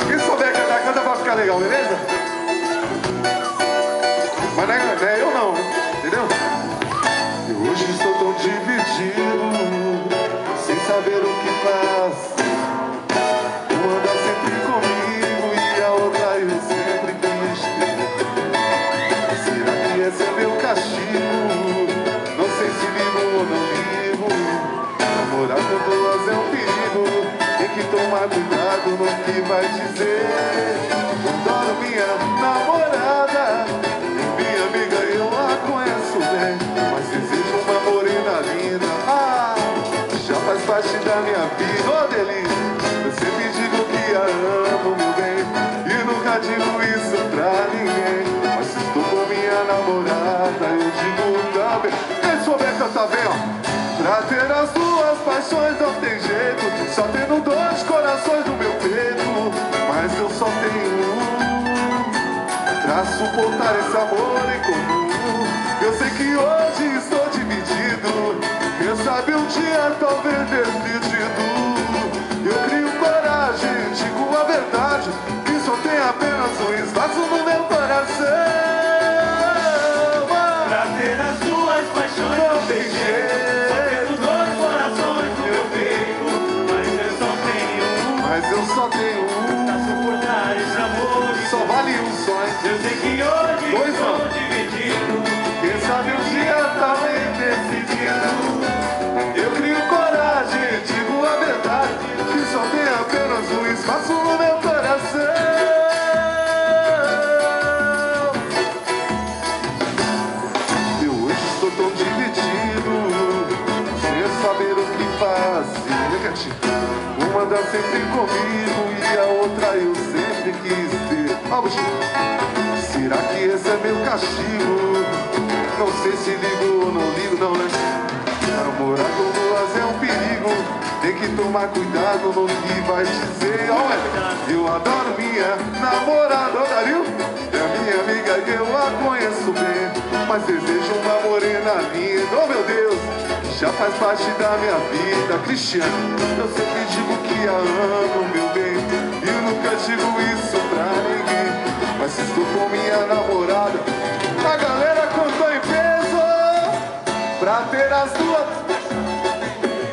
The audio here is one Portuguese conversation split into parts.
Quem souber cantar, canta pra ficar legal, beleza? Mas não é eu não, entendeu? Eu hoje estou tão dividido, sem saber o que faz. Uma anda sempre comigo e a outra eu sempre quis ter. Será que esse é meu castigo? Não sei se ligo ou não ligo. Namorar com duas é um perigo, tem que tomar cuidado no que vai dizer. Adoro minha namorada, minha amiga, eu a conheço bem, mas desejo uma morena linda. Já faz parte da minha vida, oh delícia. Eu sempre digo que a amo, meu bem, e nunca digo isso pra ninguém. Mas se estou com minha namorada, eu digo também. Quem souber cantar bem, ó. Pra ter as duas paixões não tem jeito, só tendo dois corações no meu peito, mas eu só tenho um pra suportar esse amor em comum. Eu sei que hoje estou dividido, quem sabe um dia talvez decidido. Eu crio coragem, digo a verdade, que só tem apenas um espaço no meu coração. Pra ter as duas paixões não tem jeito, mas eu só tenho um pra suportar esse amor. Só vale um sonho. Eu sei que hoje estou dividido, quem sabe um dia também decidido. Eu crio coragem, digo a verdade, que só tem apenas um espaço no meu coração. Eu hoje estou tão dividido, sem saber o que fazer. Uma anda sempre comigo e a outra eu sempre quis ter. Será que esse é meu castigo? Não sei se ligo ou não ligo, não, né? Namorar com duas é um perigo, tem que tomar cuidado no que vai dizer. Eu adoro minha namorada, Dario, é a minha amiga e eu a conheço bem, mas desejo uma morena linda, oh meu Deus, já faz parte da minha vida. Cristiano, eu sempre digo que a amo, meu bem, e eu nunca digo isso pra ninguém, mas se estou com minha namorada, a galera cantou em peso, pra ter as duas.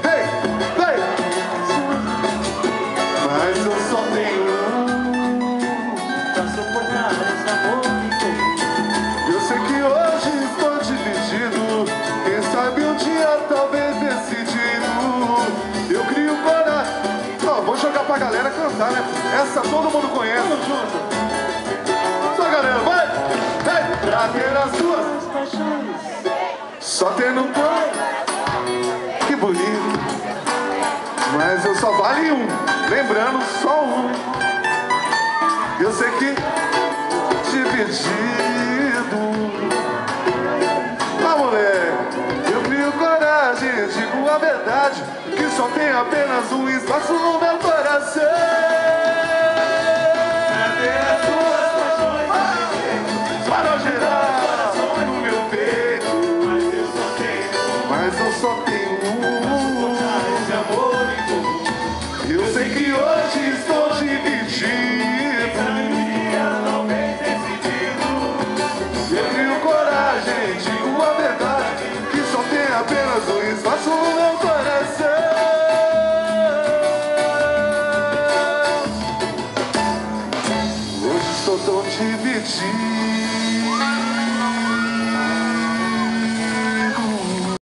Hey, hey. Mas eu só tenho um pra suportar esse amor. Eu sei que hoje estou dividido, quem sabe um dia talvez decidido. Eu crio coragem. Vou jogar pra galera cantar, né? Essa todo mundo conhece. Só galera, vai! Hey! Pra ter as duas paixões, só tendo dois. Que bonito. Mas eu só vale um, lembrando, só um. Eu sei que dividido. Moleque, eu crio coragem, digo a verdade, que só tem apenas um espaço no meu coração. pra ter as duas paixões, Para gerar coração no meu peito, mas eu só tenho um. esse amor em comum. Eu sei que hoje estou dividido, Talvez decidido. eu crio coragem, digo a verdade, que só tem apenas um espaço no meu coração. Hoje estou tão dividido.